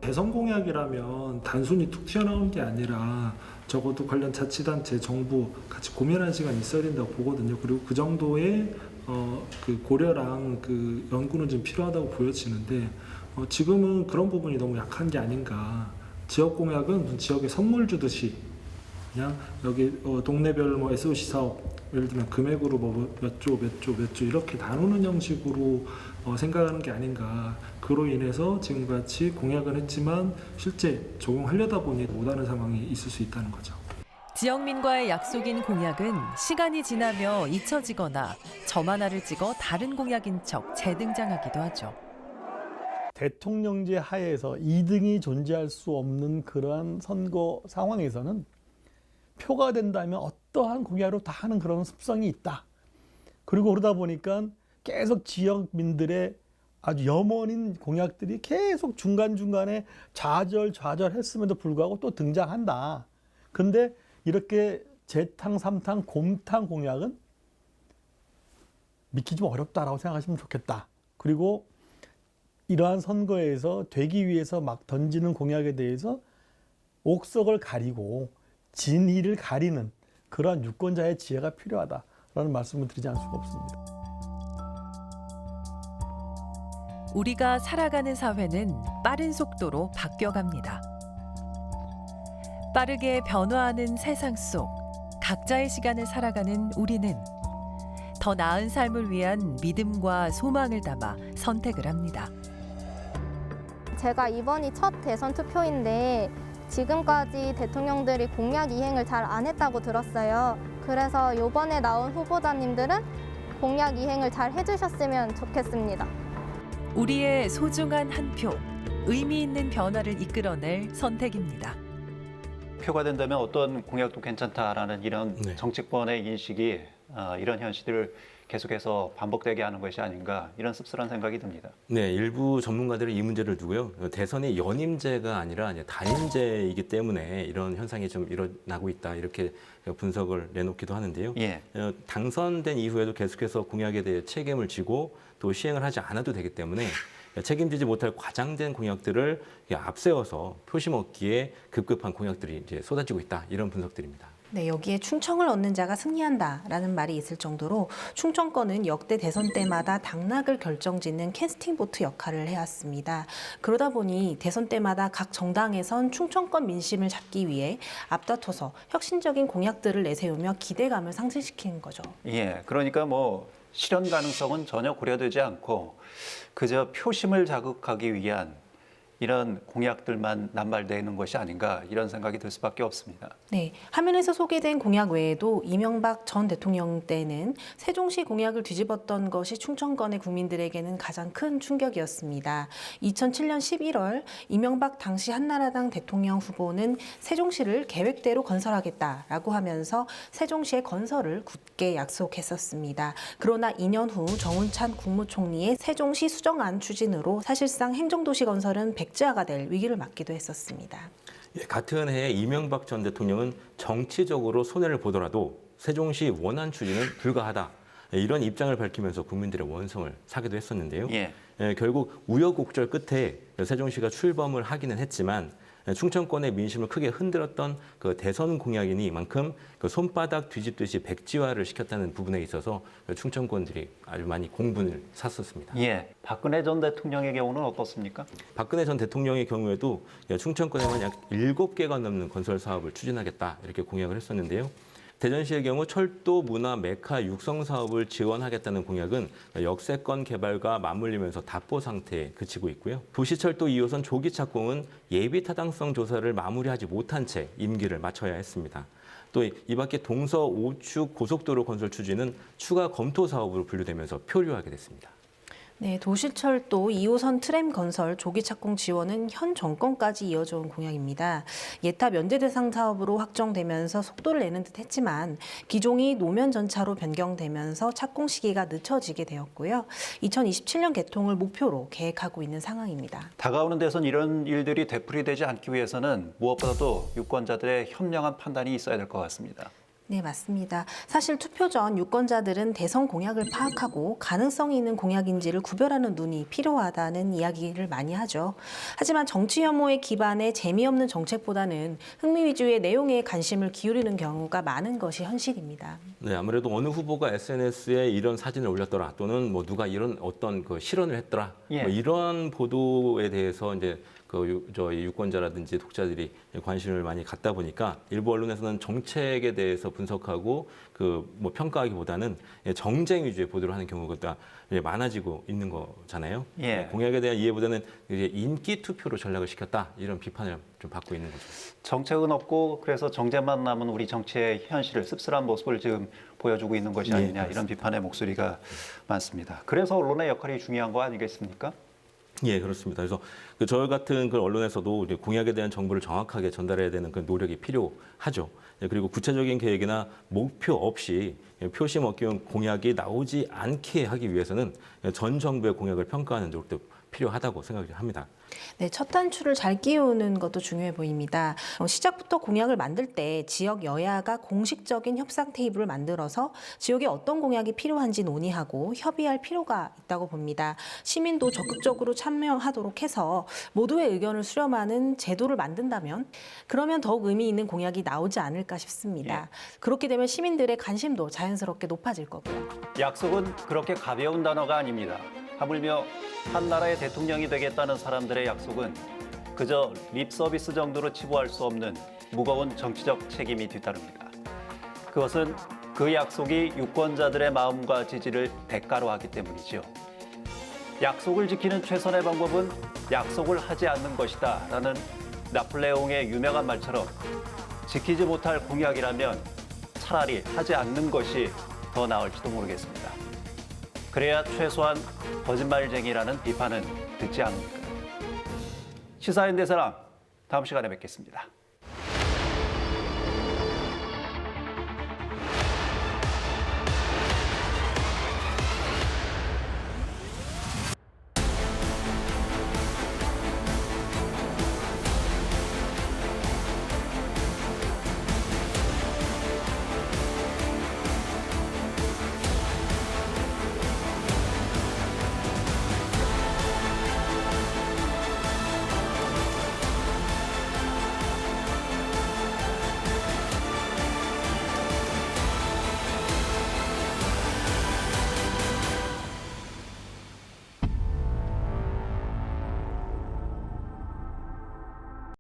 대선 공약이라면 단순히 툭 튀어나온 게 아니라 적어도 관련 자치단체, 정부 같이 고민하는 시간이 있어야 된다고 보거든요. 그리고 그 정도의 그 고려랑 그 연구는 좀 필요하다고 보여지는데 지금은 그런 부분이 너무 약한 게 아닌가. 지역 공약은 무슨 지역에 선물 주듯이 그냥 여기 동네별 뭐 SOC 사업 예를 들면 금액으로 뭐 몇 조 이렇게 나누는 형식으로 생각하는 게 아닌가. 그로 인해서 지금같이 공약은 했지만 실제 적용하려다 보니 못하는 상황이 있을 수 있다는 거죠. 지역민과의 약속인 공약은 시간이 지나며 잊혀지거나 점 하나를 찍어 다른 공약인 척 재등장하기도 하죠. 대통령제 하에서 2등이 존재할 수 없는 그러한 선거 상황에서는 표가 된다면 어떠한 공약으로 다 하는 그런 습성이 있다. 그리고 그러다 보니까 계속 지역민들의 아주 염원인 공약들이 계속 중간중간에 좌절했음에도 불구하고 또 등장한다. 근데 이렇게 재탕, 삼탕, 곰탕 공약은 믿기 좀 어렵다라고 생각하시면 좋겠다. 그리고 이러한 선거에서 되기 위해서 막 던지는 공약에 대해서 옥석을 가리고 진위를 가리는 그러한 유권자의 지혜가 필요하다라는 말씀을 드리지 않을 수가 없습니다. 우리가 살아가는 사회는 빠른 속도로 바뀌어갑니다. 빠르게 변화하는 세상 속 각자의 시간을 살아가는 우리는 더 나은 삶을 위한 믿음과 소망을 담아 선택을 합니다. 제가 이번이 첫 대선 투표인데 지금까지 대통령들이 공약 이행을 잘 안 했다고 들었어요. 그래서 이번에 나온 후보자님들은 공약 이행을 잘 해주셨으면 좋겠습니다. 우리의 소중한 한 표, 의미 있는 변화를 이끌어낼 선택입니다. 표가 된다면 어떤 공약도 괜찮다라는 이런 정치권의 인식이 이런 현실을 계속해서 반복되게 하는 것이 아닌가 이런 씁쓸한 생각이 듭니다. 네, 일부 전문가들은 이 문제를 두고요. 대선이 연임제가 아니라 단임제이기 때문에 이런 현상이 좀 일어나고 있다 이렇게 분석을 내놓기도 하는데요. 예. 당선된 이후에도 계속해서 공약에 대해 책임을 지고 또 시행을 하지 않아도 되기 때문에 책임지지 못할 과장된 공약들을 앞세워서 표심 얻기에 급급한 공약들이 이제 쏟아지고 있다 이런 분석들입니다. 네, 여기에 충청을 얻는 자가 승리한다라는 말이 있을 정도로 충청권은 역대 대선 때마다 당락을 결정짓는 캐스팅 보트 역할을 해왔습니다. 그러다 보니 대선 때마다 각 정당에선 충청권 민심을 잡기 위해 앞다퉈서 혁신적인 공약들을 내세우며 기대감을 상승시키는 거죠. 예, 그러니까 뭐 실현 가능성은 전혀 고려되지 않고 그저 표심을 자극하기 위한 이런 공약들만 남발되는 것이 아닌가 이런 생각이 들 수밖에 없습니다. 네, 화면에서 소개된 공약 외에도 이명박 전 대통령 때는 세종시 공약을 뒤집었던 것이 충청권의 국민들에게는 가장 큰 충격이었습니다. 2007년 11월 이명박 당시 한나라당 대통령 후보는 세종시를 계획대로 건설하겠다라고 하면서 세종시의 건설을 굳게 약속했었습니다. 그러나 2년 후 정운찬 국무총리의 세종시 수정안 추진으로 사실상 행정도시 건설은 백지화가 될 위기를 맞기도 했었습니다. 같은 해에 이명박 전 대통령은 정치적으로 손해를 보더라도 세종시 원안 추진은 불가하다 이런 입장을 밝히면서 국민들의 원성을 사기도 했었는데요. 예. 결국 우여곡절 끝에 세종시가 출범을 하기는 했지만 충청권의 민심을 크게 흔들었던 그 대선 공약이니만큼 그 손바닥 뒤집듯이 백지화를 시켰다는 부분에 있어서 충청권들이 아주 많이 공분을 샀었습니다. 예. 박근혜 전 대통령의 경우는 어떻습니까? 박근혜 전 대통령의 경우에도 충청권에만 약 7개가 넘는 건설 사업을 추진하겠다 이렇게 공약을 했었는데요. 대전시의 경우 철도, 문화, 메카 육성 사업을 지원하겠다는 공약은 역세권 개발과 맞물리면서 답보 상태에 그치고 있고요. 도시철도 2호선 조기 착공은 예비 타당성 조사를 마무리하지 못한 채 임기를 마쳐야 했습니다. 또 이 밖에 동서 5축 고속도로 건설 추진은 추가 검토 사업으로 분류되면서 표류하게 됐습니다. 네, 도시철도 2호선 트램 건설 조기 착공 지원은 현 정권까지 이어져 온 공약입니다. 예타 면제 대상 사업으로 확정되면서 속도를 내는 듯 했지만 기종이 노면 전차로 변경되면서 착공 시기가 늦춰지게 되었고요. 2027년 개통을 목표로 계획하고 있는 상황입니다. 다가오는 대선 이런 일들이 되풀이되지 않기 위해서는 무엇보다도 유권자들의 현명한 판단이 있어야 될 것 같습니다. 네, 맞습니다. 사실 투표 전 유권자들은 대선 공약을 파악하고 가능성이 있는 공약인지를 구별하는 눈이 필요하다는 이야기를 많이 하죠. 하지만 정치 혐오에 기반해 재미없는 정책보다는 흥미 위주의 내용에 관심을 기울이는 경우가 많은 것이 현실입니다. 네, 아무래도 어느 후보가 SNS에 이런 사진을 올렸더라 또는 뭐 누가 이런 어떤 그 실언을 했더라 예. 뭐 이런 보도에 대해서 이제 저희 유권자라든지 독자들이 관심을 많이 갖다 보니까 일부 언론에서는 정책에 대해서 분석하고 뭐 평가하기보다는 정쟁 위주의 보도를 하는 경우가 많아지고 있는 거잖아요. 예. 공약에 대한 이해보다는 이제 인기 투표로 전략을 시켰다 이런 비판을 좀 받고 있는 거죠. 정책은 없고 그래서 정쟁만 남은 우리 정치의 현실을 씁쓸한 모습을 지금 보여주고 있는 것이 아니냐 이런 비판의 목소리가 많습니다. 그래서 언론의 역할이 중요한 거 아니겠습니까? 예, 그렇습니다. 그래서 저 같은 그 언론에서도 공약에 대한 정보를 정확하게 전달해야 되는 그 노력이 필요하죠. 그리고 구체적인 계획이나 목표 없이 표심 얻기용 공약이 나오지 않게 하기 위해서는 전 정부의 공약을 평가하는 노력도 필요하다고 생각합니다. 네, 첫 단추를 잘 끼우는 것도 중요해 보입니다. 시작부터 공약을 만들 때 지역 여야가 공식적인 협상 테이블을 만들어서 지역에 어떤 공약이 필요한지 논의하고 협의할 필요가 있다고 봅니다. 시민도 적극적으로 참여하도록 해서 모두의 의견을 수렴하는 제도를 만든다면 그러면 더욱 의미 있는 공약이 나오지 않을까 싶습니다. 그렇게 되면 시민들의 관심도 자연스럽게 높아질 거고요. 약속은 그렇게 가벼운 단어가 아닙니다. 하물며 한 나라의 대통령이 되겠다는 사람들의 약속은 그저 립 서비스 정도로 치부할 수 없는 무거운 정치적 책임이 뒤따릅니다. 그것은 그 약속이 유권자들의 마음과 지지를 대가로 하기 때문이지요. 약속을 지키는 최선의 방법은 약속을 하지 않는 것이다 라는 나폴레옹의 유명한 말처럼 지키지 못할 공약이라면 차라리 하지 않는 것이 더 나을지도 모르겠습니다. 그래야 최소한 거짓말쟁이라는 비판은 듣지 않습니다. 시사인 대사랑 다음 시간에 뵙겠습니다.